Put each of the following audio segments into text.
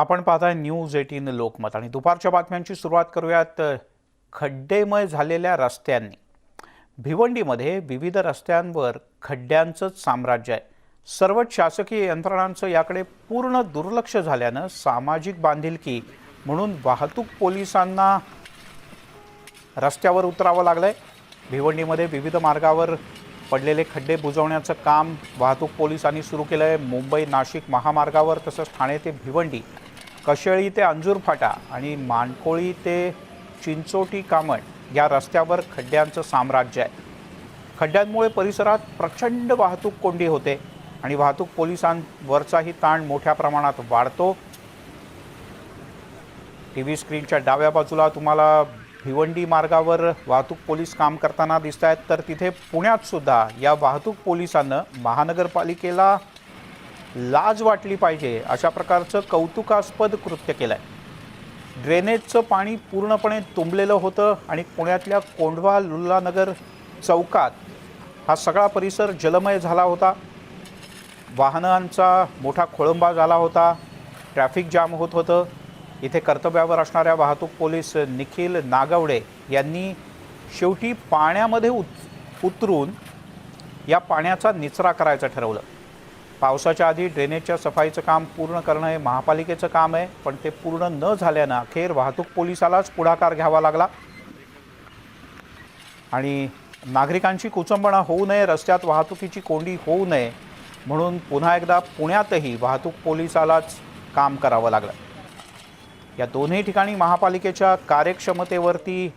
आपण पाहताय न्यूज 18 लोकमत आणि दुपारच्या बातम्यांची सुरुवात करूयात खड्डेमय झालेल्या रस्त्यांनी। भिवंडीमध्ये विविध रस्त्यांवर खड्ड्यांचंच साम्राज्य आहे। सर्व शासकीय यंत्रणांचं याकडे पूर्ण दुर्लक्ष झाल्यानं सामाजिक बांधिलकी म्हणून वाहतूक पोलिसांना रस्त्यावर उतरावं लागलंय। भिवंडीमध्ये विविध मार्गावर पडलेले खड्डे बुजवण्याचं काम वाहतूक पोलिसांनी सुरू केलं आहे। मुंबई नाशिक महामार्गावर तसंच ठाणे ते भिवंडी, कशेळी ते अंजूर फाटा आणि मानकोळी ते चिंचोटी कामण या रस्त्यावर खड्ड्यांचं साम्राज्य आहे। खड्ड्यांमुळे परिसरात प्रचंड वाहतूक कोंडी होते आणि वाहतूक पोलिसांवरचाही ताण मोठ्या प्रमाणात वाढतो। टीव्ही स्क्रीनच्या डाव्या बाजूला तुम्हाला भिवंडी मार्गावर वाहतूक पोलीस काम करताना दिसत आहेत, तर तिथे पुण्यात सुद्धा या वाहतूक पोलिसांना महानगरपालिकेला लाज वाटली पाहिजे अशा प्रकारचं कौतुकास्पद कृत्य केलंय। ड्रेनेजचं पाणी पूर्णपणे तुंबलेलं होतं आणि पुण्यातल्या कोंढवा लुल्लानगर चौकात हा सगळा परिसर जलमय झाला होता। वाहनांचा मोठा खोळंबा झाला होता, ट्रॅफिक जाम होत होतं। इथे कर्तव्यावर असणाऱ्या वाहतूक पोलीस निखिल नागवडे यांनी शेवटी पाण्यामध्ये उतरून या पाण्याचा निचरा करायचं ठरवलं। पावसाच्या आधी ड्रेनेजच्या सफाईचं काम पूर्ण करणं हे महापालिकेचं काम आहे, पण ते पूर्ण न झाल्यानं अखेर वाहतूक पोलिसालाच पुढाकार घ्यावा लागला आणि नागरिकांची कुचंबणा होऊ नये, रस्त्यात वाहतुकीची कोंडी होऊ नये म्हणून पुन्हा एकदा पुण्यातही वाहतूक पोलिसालाच काम करावं लागलं। या दोन्ही ठिकाणी महापालिकेच्या कार्यक्षमतेवरती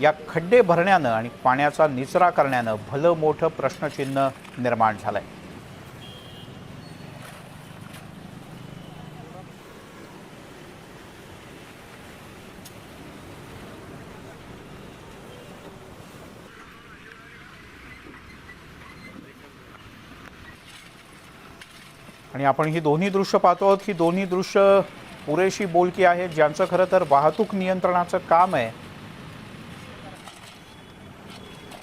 या खड्डे भरण्यानं आणि पाण्याचा निचरा करण्यानं भलं मोठं प्रश्नचिन्ह निर्माण झालंय। आणि आपण ही दोन्ही दृश्य पाहतो आहोत। ही दोन्ही दृश्य पुरेशी बोलकी आहेत, ज्यांचं खरं तर वाहतूक नियंत्रणाचं काम आहे।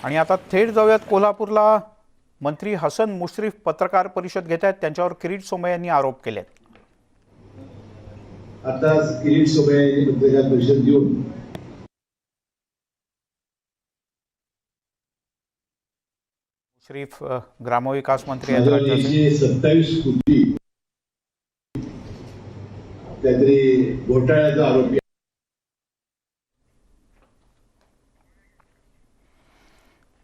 आणि आता थेट जाऊयात कोल्हापूरला। मंत्री हसन मुश्रीफ पत्रकार परिषद घेत आहेत, त्यांच्यावर किरीट सोमय्या यांनी आरोप केले। आता किरीट सोमय्या यांनी पत्रकार परिषद घेऊन मुश्रीफ ग्रामविकास मंत्री 27 कोटी काहीतरी घोटाळ्याचा आरोप आहे।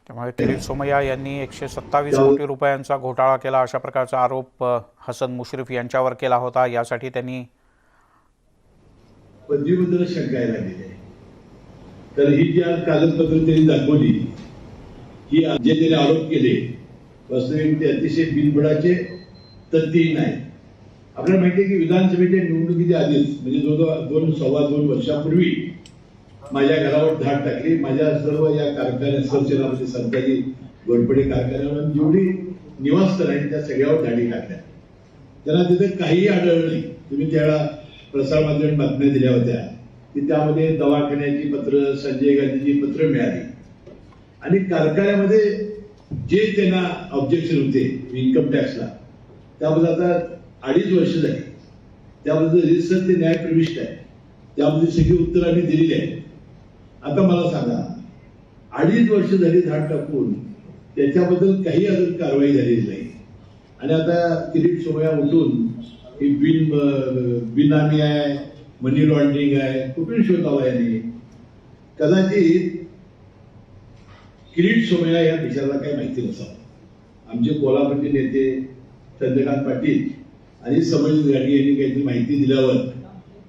त्यामुळे किरीट सोमय्या यांनी 127 कोटी रुपयांचा घोटाळा केला अशा प्रकारचा आरोप हसन मुश्रीफ यांच्यावर केला होता। यासाठी त्यांनी पदवीबद्दल शंका लागलेली आहे। तर ही जी आज कागदपत्र त्यांनी दाखवली की जे त्यांनी आरोप केले वास्तविक ते अतिशय बिनबुडाचे तथ्यही नाही। आपल्याला माहिती आहे की विधानसभेच्या निवडणुकीच्या आधीच म्हणजे जवळजवळ 2.25 वर्षापूर्वी माझ्या घरावर धाड टाकली। माझ्या सर्व या कारखान्या संस्थेमध्ये सरकारी घोरपडे कारखान्यावर जेवढी निवासस्थान आहेत त्या सगळ्यावर धाडी टाकल्या। त्यांना तिथे काहीही आढळलं नाही। तुम्ही त्यावेळेला प्रसारमाध्यमात बातम्या दिल्या होत्या की त्यामध्ये दवाखान्याची पत्र, संजय गांधीची पत्र मिळाली आणि कारखान्यामध्ये जे त्यांना ऑब्जेक्शन होते इन्कम टॅक्सला त्याबद्दल आता 2.5 वर्ष झाली। त्याबद्दल रिसर्च ते न्यायप्रविष्ट आहे, त्याबद्दल सगळी उत्तर आम्ही दिलेली आहेत। आता मला सांगा 2.5 वर्ष झाली धाड टाकून त्याच्याबद्दल काही अजून कारवाई झालेली नाही आणि आता किरीट सोमय्या उठून ही बिनामी आहे, मनी लॉन्ड्रिंग आहे, कुठून शोध लावला यांनी? कदाचित किरीट सोमय्या या विचाराला काही माहिती नसावं। आमचे कोल्हापूरचे नेते चंद्रकांत पाटील आणि समज गाडी यांनी काहीतरी माहिती दिल्यावर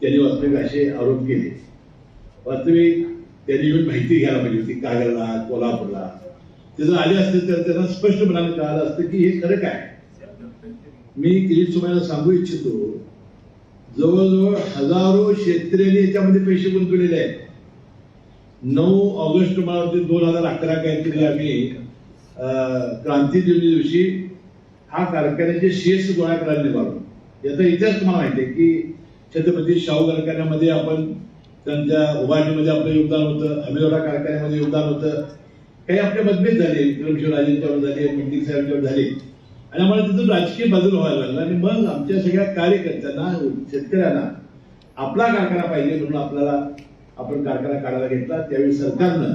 त्यांनी वास्तविक असे आरोप केले। वास्तविक त्यांनी येऊन माहिती घ्यायला पाहिजे होती कागलला, कोल्हापूरला। ते जर आले असते तर त्यांना स्पष्टपणाने कळालं असतं की हे खरं काय। मी किरीट सोमय्याला सांगू इच्छितो, जवळजवळ हजारो शेतकऱ्यांनी याच्यामध्ये पैसे गुंतवलेले आहेत। 9 ऑगस्ट मला वाटते 2011 काहीतरी आम्ही क्रांती दिवशी हा कारखान्याचे शेष गोळा करायला निघालो। याचा इतिहास तुम्हाला माहिती आहे की छत्रपती शाहू कारखान्यामध्ये आपण त्यांच्या उभारणीमध्ये आपलं योगदान होतं, अमेरिका कारखान्यामध्ये योगदान होतं। काही आपले मतभेद झाले, विक्रमशिव राजेंच्यावर झाले, मंडिक साहेबांच्यावर झाले, आणि आम्हाला तिथून राजकीय बदल व्हायला लागला आणि मग आमच्या सगळ्या कार्यकर्त्यांना शेतकऱ्यांना आपला कारखाना पाहिजे म्हणून आपण कारखाना काढायला घेतला. त्यावेळी सरकारनं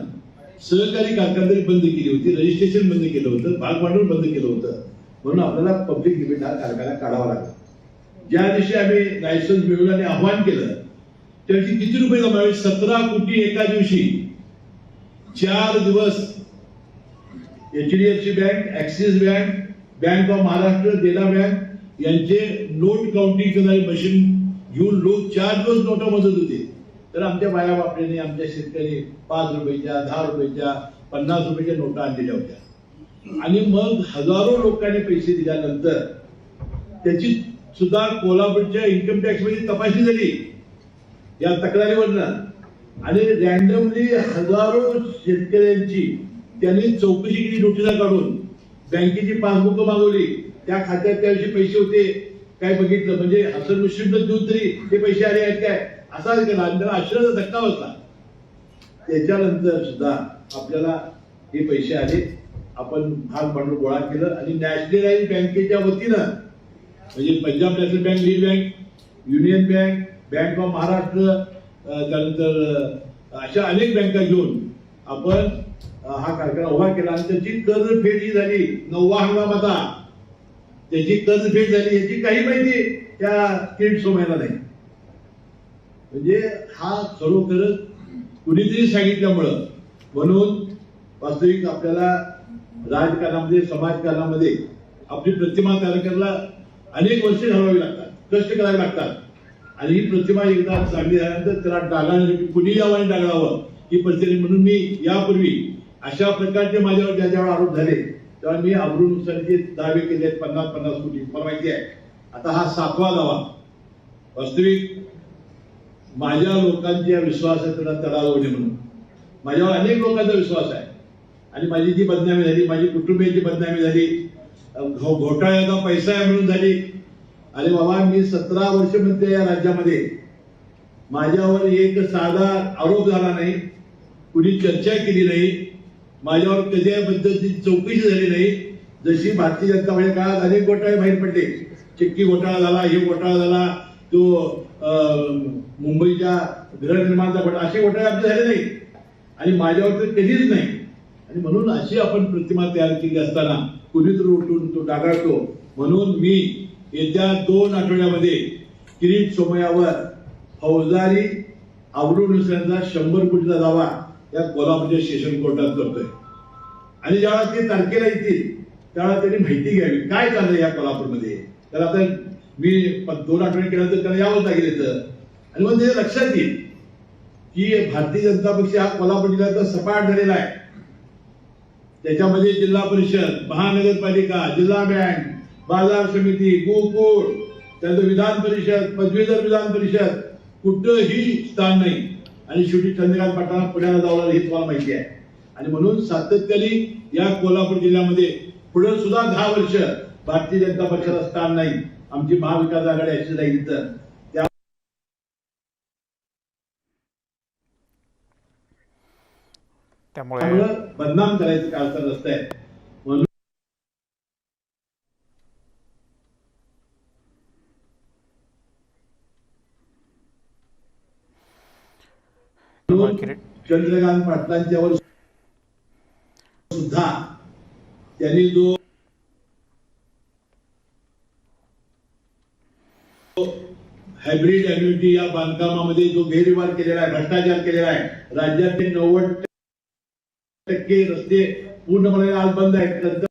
सहकारी कारखानदारी बंद केली होती, रजिस्ट्रेशन बंद केलं होतं, भाग भांडवल बंद केलं होतं, म्हणून आपल्याला पब्लिक लिमिट हा कारखाना काढावा लागला. ज्या दिवशी आम्ही लायसन्स मिळवलं आणि आव्हान केलं त्या दिवशी किती रुपये जमावे? 17 कोटी एका दिवशी. 4 दिवस HDFC bank, axis bank, bank of Maharashtra, Dena bank यांचे नोट काउंटिंग करणारी मशीन घेऊन लोक 4 दिवस नोटा मोजत होते. तर आमच्या बाया बापड्यांनी, आमच्या शेतकरी 5 रुपयाच्या, 10 रुपयाच्या, 50 रुपयाच्या नोटा आणलेल्या होत्या. आणि मग हजारो लोकांनी पैसे दिल्यानंतर त्याची सुद्धा कोल्हापूरच्या इन्कम टॅक्स मध्ये तपासणी झाली या तक्रारीवरनं. आणि रँडमली हजारो शेतकऱ्यांची त्यांनी चौकशी केली नोटिसा काढून, बँकेची पासबुक मागवली, त्या खात्यात त्याविषयी पैसे होते काय बघितलं, म्हणजे हसन मुश्रीफला देऊन तरी ते पैसे आले आहेत काय असा केला आणि त्याला आश्चर्याचा धक्का बसला. त्याच्यानंतर सुद्धा आपल्याला हे पैसे आले. आपण भाग भांडवल गोळा केलं आणि नॅशनलाइज बँकेच्या वतीनं म्हणजे Punjab national bank, lead bank, union bank, bank of Maharashtra, त्यानंतर अशा अनेक बँका घेऊन आपण हा कारखाना उभा केला आणि त्याची कर्जफेड ही झाली 9वा हंगाम. आता त्याची कर्जफेड झाली याची काही माहिती त्या किरीट सोमय्याला नाही. म्हणजे हा खरोखरच कुणीतरी सांगितल्यामुळं. म्हणून वास्तविक आपल्याला राजकारणामध्ये, समाजकारणामध्ये आपली प्रतिमा तयार करायला अनेक वर्षे घालवावी लागतात, कष्ट करावे लागतात. आणि ही प्रतिमा एकदा चांगली झाल्यानंतर त्याला डागाळण्यासाठी कुणी यावं आणि डागळावं ही परिस्थिती. म्हणून मी यापूर्वी अशा प्रकारचे माझ्यावर ज्याच्यावर आरोप झाले तेव्हा मी आबरूनुसार जे दावे केले आहेत 50-50 कोटी, मला माहिती आहे. आता हा 7वा दावा. वास्तविक माझ्या लोकांच्या विश्वासाला तडा जाऊ नये म्हणून माझ्यावर अनेक लोकांचा विश्वास आहे. आणि माझी जी बदनामी झाली, माझी कुटुंबियांची बदनामी झाली, घोटाळ्याचा पैसा आहे म्हणून झाली. अरे बाबा, मी 17 वर्ष म्हणते या राज्यामध्ये, माझ्यावर एक साधा आरोप झाला नाही, कुणी चर्चा केली नाही, माझ्यावर कधी या पद्धतीची चौकशी झाली नाही. जशी भारतीय जनता पार्टी काळात अनेक घोटाळे बाहेर पडले, चिक्की घोटाळा झाला, हे घोटाळा झाला, तो मुंबईच्या गृहनिर्माणचा घोटाळा, असे घोटाळे आपले झाले नाही आणि माझ्यावर तर कधीच नाही. आणि म्हणून अशी आपण प्रतिमा तयार केली असताना कुणीतरी उठून तो डागाळतो. म्हणून मी येत्या 2 आठवड्यामध्ये किरीट सोमय्यावर फौजदारी आबरूनुसारचा 100 कोटीचा दावा या कोल्हापूरच्या सेशन कोर्टात करतोय. आणि ज्यावेळा ते तारखेला येतील त्यावेळा त्यांनी माहिती घ्यावी काय चाललंय या कोल्हापूरमध्ये. तर आता मी 2 आठवडे केल्यानंतर त्याला यावं लागेल इथं. आणि मग ते लक्षात येईल की भारतीय जनता पक्ष हा कोल्हापूर जिल्ह्याचा सपाट झालेला आहे. त्याच्यामध्ये जिल्हा परिषद, महानगरपालिका, जिल्हा बँक, बाजार समिती, गोकुळ, त्याचं विधान परिषद, पदवीधर विधान परिषद, कुठंही स्थान नाही. आणि शेवटी चंद्रकांत पाटलांना पुण्याला जावं हे तुम्हाला माहिती आहे. आणि म्हणून सातत्याने या कोल्हापूर जिल्ह्यामध्ये पुढे सुद्धा 10 वर्ष भारतीय जनता पक्षाला स्थान नाही. आमची महाविकास आघाडी अशी राहील तर त्यामुळे बदनाम करायचं काय अर्थ नसतंय. म्हणून चंद्रकांत पाटलांच्यावर सुद्धा त्यांनी जो हायब्रिड अॅन्युइटी या बांधकामामध्ये जो गैरव्यवहार केलेला आहे, भ्रष्टाचार केलेला आहे, राज्यातले 90% रस्ते पूर्णपणे आज बंद आहेत.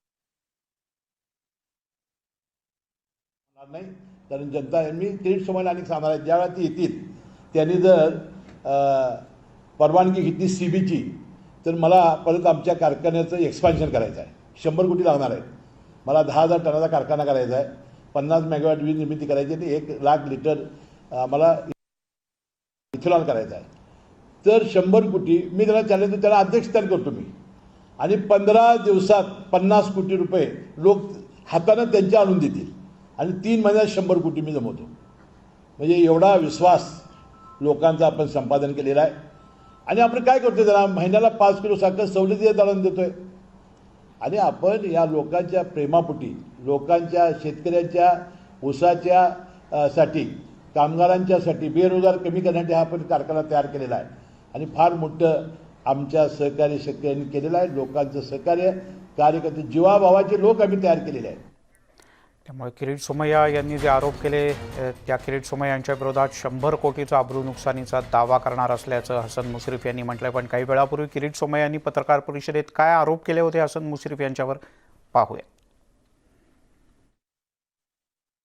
नाही कारण जनता मी किरीट सोमय्याला अनेक सांगणार आहेत. ज्यावेळेला ती येतील त्यांनी जर परवानगी घेतली CBची तर मला परत आमच्या कारखान्याचं एक्सपान्शन करायचं आहे. 100 कोटी लागणार आहेत. मला 10,000 टनाचा कारखाना करायचा आहे, 50 मेगावॅट वीज निर्मिती करायची आणि 1 लाख लिटर मला इथेनॉल करायचं आहे. तर 100 कोटी मी त्याला चालले तर त्याला अध्यक्षस्थान करतो मी. आणि 15 दिवसात 50 कोटी रुपये लोक हातानं त्यांच्या आणून देतील आणि 3 महिन्यात 100 कोटी मी जमवतो. म्हणजे एवढा विश्वास लोकांचा आपण संपादन केलेला आहे. आणि आपण काय करतो, त्याला महिन्याला 5 किलो साखर सवलतीच्या दराने देतोय. आणि आपण या लोकांच्या प्रेमापोटी लोकांच्या, शेतकऱ्यांच्या, ऊसाच्या साठी, कामगारांच्यासाठी, बेरोजगार कमी करण्यासाठी हा आपण कारखाना तयार केलेला आहे आणि फार मोठं आमच्या सहकार्य शेतकऱ्यांनी केलेलं आहे. लोकांचं सहकार्य, कार्यकर्ते, जीवाभावाचे लोक आम्ही तयार केलेले आहेत. त्यामुळे किरीट सोमय्या यांनी जे आरोप केले त्या किरीट सोमय्या यांच्या विरोधात 100 कोटीचा अब्रू नुकसानीचा दावा करणार असल्याचं हसन मुश्रीफ यांनी म्हटलंय. पण काही वेळापूर्वी किरीट सोमय्या यांनी पत्रकार परिषदेत काय आरोप केले होते हसन मुश्रीफ यांच्यावर पाहूया.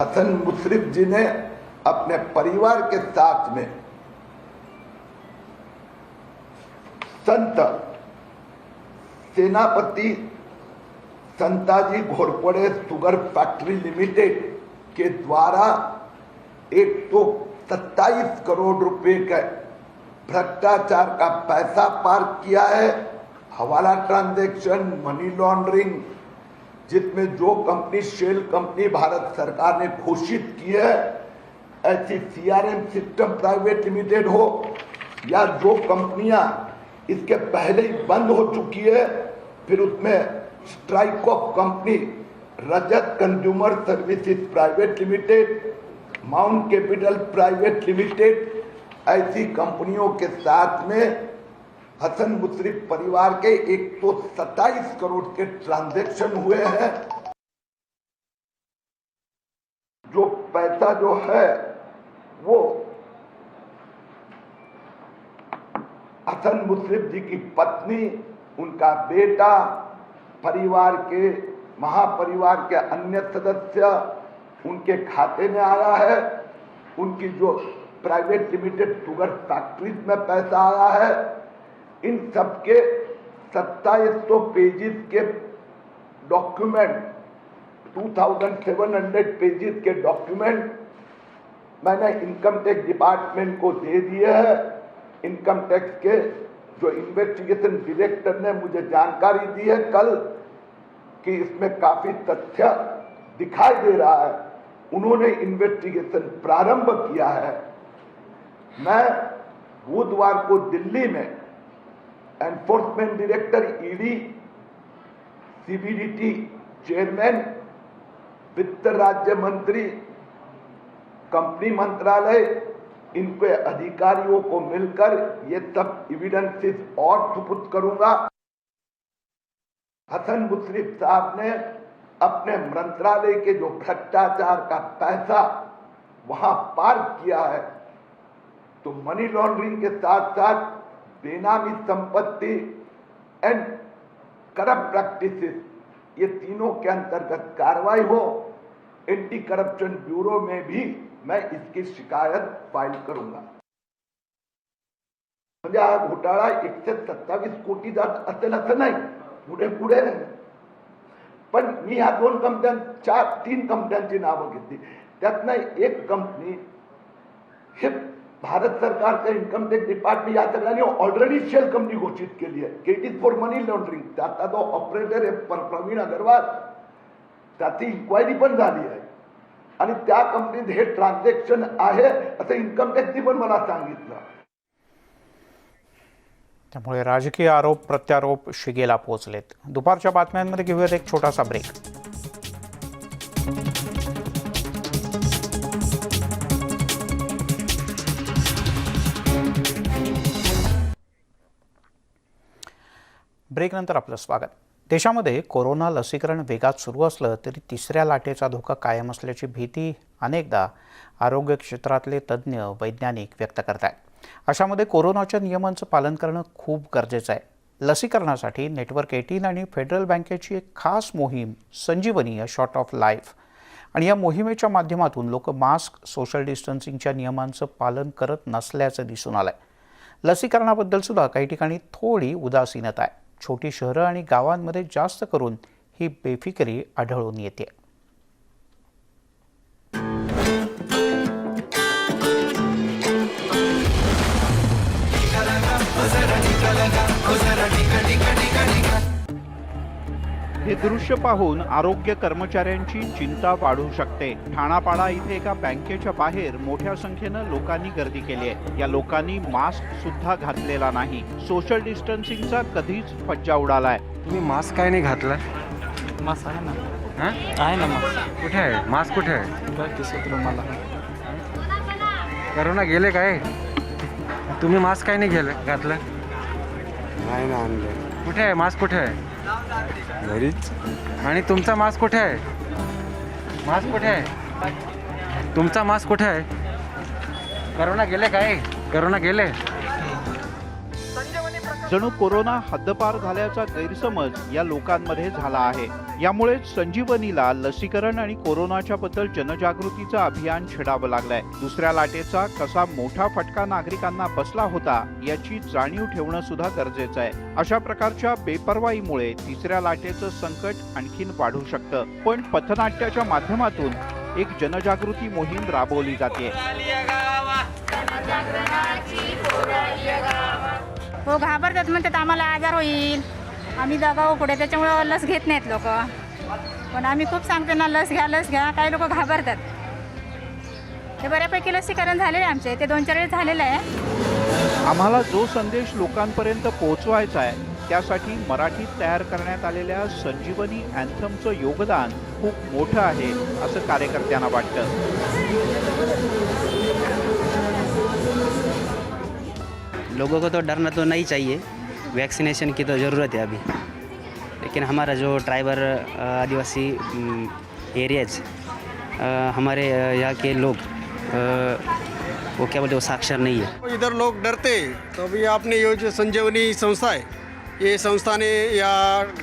हसन मुश्रीफ जी ने अपने परिवार के साथ में Sant Senapati Santaji Ghorpade sugar factory limited के द्वारा 127 करोड़ रुपए का भ्रष्टाचार का पैसा पार्क किया है. हवाला ट्रांजैक्शन, मनी लॉन्ड्रिंग, जिसमें जो कंपनी शेल कंपनी भारत सरकार ने घोषित की है, ऐसी सीआरएम सिस्टम प्राइवेट लिमिटेड हो या जो कंपनियां इसके पहले ही बंद हो चुकी है, फिर उसमें strike off company, Rajat consumer services private limited, mount capital private limited, ऐसी कंपनियों के साथ में हसन मुश्रीफ परिवार के 127 करोड़ के ट्रांजैक्शन हुए हैं. जो पैसा जो है वो हसन मुश्रीफ जी की पत्नी, उनका बेटा, परिवार के, महापरिवार के अन्य सदस्य, उनके खाते में आया है. उनकी जो प्राइवेट लिमिटेड शुगर फैक्ट्रीज में पैसा आया है. इन सबके 2700 पेजेस के डॉक्यूमेंट, 2700 पेजेस के डॉक्यूमेंट मैंने इनकम टैक्स डिपार्टमेंट को दे दिए हैं. इनकम टैक्स के जो इन्वेस्टिगेशन डायरेक्टर ने मुझे जानकारी दी है कल कि इसमें काफी तथ्य दिखाई दे रहा है. उन्होंने इन्वेस्टिगेशन प्रारंभ किया है. मैं बुधवार को दिल्ली में enforcement director ED, CBDT chairman, वित्त राज्य मंत्री, कंपनी मंत्रालय, इनके अधिकारियों को मिलकर ये सब एविडेंसेस और सुपुर्द करूंगा. हसन मुश्रीफ साहब ने अपने मंत्रालय के जो भ्रष्टाचार का पैसा वहां पार्क किया है, तो मनी लॉन्ड्रिंग के साथ साथ बेनामी संपत्ति एंड करप्ट प्रैक्टिसेस, ये तीनों के अंतर्गत कार्रवाई हो. एंटी करप्शन ब्यूरो में भी मैं इसकी शिकायत फाइल करूंगा. म्हणजे हा घोटाळा 127 कोटीचा असेल असं नाही, पुढे पुढे पण मी ह्या 3 कंपन्यांची नावं घेतली. त्यातनं एक कंपनी हे भारत सरकार का इन्कम टैक्स डिपार्टमेंट या सगळ्यांनी ऑलरेडी शेल कंपनी घोषित केली आहे. It is for money laundering. त्याचा जो ऑपरेटर आहे प्रवीण अग्रवाल, त्याची इन्क्वायरी पण झाली आहे आणि त्या कंपनीत हे ट्रान्झॅक्शन आहे असं इन्कम टॅक्सनी पण मला सांगितलं. त्यामुळे राजकीय आरोप प्रत्यारोप शिगेला पोहोचलेत. दुपारच्या बातम्यांमध्ये घेऊयात एक छोटासा ब्रेक. ब्रेकनंतर आपलं स्वागत. देशामध्ये कोरोना लसीकरण वेगात सुरू असलं तरी तिसऱ्या लाटेचा धोका कायम असल्याची भीती अनेकदा आरोग्य क्षेत्रातले तज्ज्ञ, वैज्ञानिक व्यक्त करतात. अशामध्ये कोरोनाच्या नियमांचं पालन करणं खूप गरजेचं आहे. लसीकरणासाठी नेटवर्क 18 आणि फेडरल बँकेची एक खास मोहीम संजीवनी, अ शॉट ऑफ लाईफ, आणि या मोहिमेच्या माध्यमातून लोक मास्क, सोशल डिस्टन्सिंगच्या नियमांचं पालन करत नसल्याचं दिसून आलंय. लसीकरणाबद्दल सुद्धा काही ठिकाणी थोडी उदासीनता आहे. छोटी शहरं आणि गावांमध्ये जास्त करून ही बेफिकिरी आढळून येते. हे दृश्य पाहून आरोग्य कर्मचाऱ्यांची चिंता वाढू शकते. ठाणापाडा इथे एका बँकेच्या बाहेर मोठ्या संख्येनं लोकांनी गर्दी केली आहे. या लोकांनी मास्क सुद्धा घातलेला नाही. सोशल डिस्टन्सिंगचा कधीच फज्जा उडालाय. तुम्ही मास्क काय नाही घातला? मास्क आहे ना. हां आहे ना मास्क. कुठे आहे मास्क कुठे आहे दिसत मला. करोना गेले काय तुम्ही मास्क काय नाही घातलं नाही ना आणलं कुठे आहे मास्क कुठे आहे घरीच. आणि तुमचा मास्क कुठे आहे मास्क कुठे आहे तुमचा मास्क कुठे आहे करोना गेले काय करोना गेले जणू कोरोना हद्दपार झाल्याचा गैरसमज या लोकांमध्ये झाला आहे. यामुळे संजीवनीला लसीकरण आणि कोरोनाच्या बद्दल जनजागृतीचं अभियान छेडावं लागलंय. दुसऱ्या लाटेचा कसा मोठा फटका नागरिकांना बसला होता याची जाणीव ठेवणं सुद्धा गरजेचं आहे. अशा प्रकारच्या बेपर्वाईमुळे तिसऱ्या लाटेचं संकट आणखीन वाढू शकतं. पण पथनाट्याच्या माध्यमातून एक जनजागृती मोहीम राबवली जाते. हो घाबरतात म्हणतात आम्हाला आजार होईल आम्ही दगावू पुढे त्याच्यामुळे लस घेत नाहीत लोक. पण आम्ही खूप सांगतो ना लस घ्या. काही लोक घाबरतात. ते बऱ्यापैकी लसीकरण झालेलं आहे आमचे ते 2-4 वेळेस झालेलं आहे. आम्हाला जो संदेश लोकांपर्यंत पोहोचवायचा आहे त्यासाठी मराठीत तयार करण्यात आलेल्या संजीवनी अँथमचं योगदान खूप मोठं आहे असं कार्यकर्त्यांना वाटतं. लोगों को तो डरना तो नहीं चाहिए, वैक्सीनेशन की तो ज़रूरत है अभी. लेकिन हमारा जो ट्राइबल आदिवासी एरियाज हमारे यहाँ के लोग वो क्या बोलते वो साक्षर नहीं है. इधर लोग डरते तो अभी आपने ये जो संजीवनी संस्था है ये संस्था ने या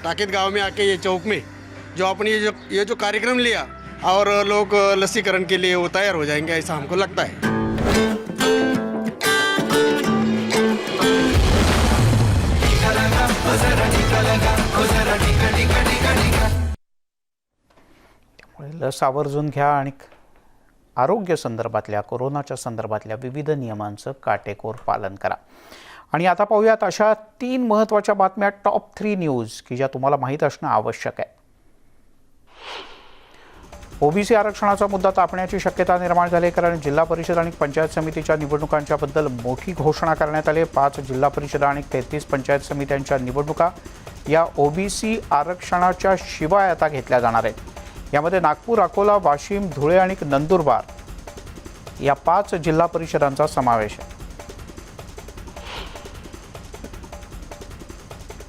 टाकेत गांव में आके ये चौक में जो अपनी ये जो कार्यक्रम लिया और लोग लसीकरण के लिए वो तैयार हो जाएंगे ऐसा हमको लगता है. त्यामुळे लस आवर्जून घ्या आणि आरोग्य संदर्भातल्या कोरोनाच्या संदर्भातल्या विविध नियमांचं काटेकोर पालन करा. आणि आता पाहूयात अशा 3 महत्त्वाच्या बातम्या टॉप 3 न्यूज की ज्या तुम्हाला माहीत असणं आवश्यक आहे. ओबीसी आरक्षणाचा मुद्दा तापण्याची शक्यता निर्माण झाली कारण जिल्हा परिषद आणि पंचायत समितीच्या निवडणुकांच्या बद्दल मोठी घोषणा करण्यात आली. 5 जिल्हा परिषद आणि 33 पंचायत समित्यांच्या निवडणुका या ओबीसी आरक्षणाच्या शिवाय आता घेतल्या जाणार आहेत. यामध्ये नागपूर, अकोला, वाशिम, धुळे आणि नंदुरबार या 5 जिल्हा परिषदांचा समावेश आहे.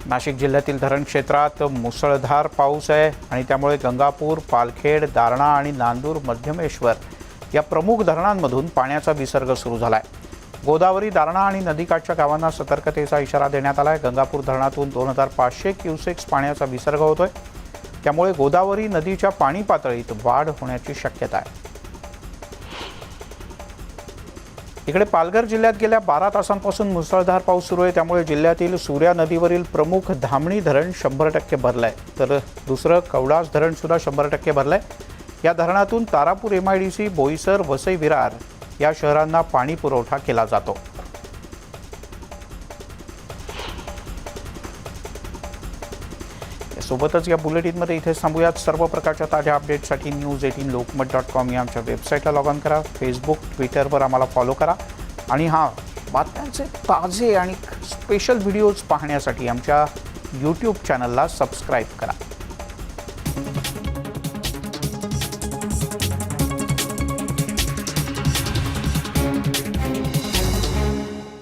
नाशिक जिल्ह्यातील धरण क्षेत्रात मुसळधार पाऊस आहे आणि त्यामुळे गंगापूर, पालखेड, दारणा आणि नांदूर मध्यमेश्वर या प्रमुख धरणांमधून पाण्याचा विसर्ग सुरू झाला आहे. गोदावरी, दारणा आणि नदीकाठच्या गावांना सतर्कतेचा इशारा देण्यात आला आहे. गंगापूर धरणातून 2500 क्युसेक्स पाण्याचा विसर्ग होतोय. त्यामुळे गोदावरी नदीच्या पाणी पातळीत वाढ होण्याची शक्यता आहे. इकडे पालघर जिल्ह्यात गेल्या 12 तासांपासून मुसळधार पाऊस सुरू आहे. त्यामुळे जिल्ह्यातील सूर्या नदीवरील प्रमुख धामणी धरण 100% भरलंय तर दुसरं कवडास धरण सुद्धा 100% भरलंय. या धरणातून तारापूर, MIDC, बोईसर, वसई विरार या शहरांना पाणी पुरवठा केला जातो. सोबतच या बुलेटिनमध्ये इथेच थांबूयात. सर्व प्रकारच्या ताज्या अपडेटसाठी news18lokmat.com या आमच्या वेबसाईटला लॉग ऑन करा. फेसबुक, ट्विटरवर आम्हाला फॉलो करा. आणि बातम्यांचे ताजे आणि स्पेशल व्हिडिओज पाहण्यासाठी आमच्या यूट्यूब चॅनलला सबस्क्राईब करा.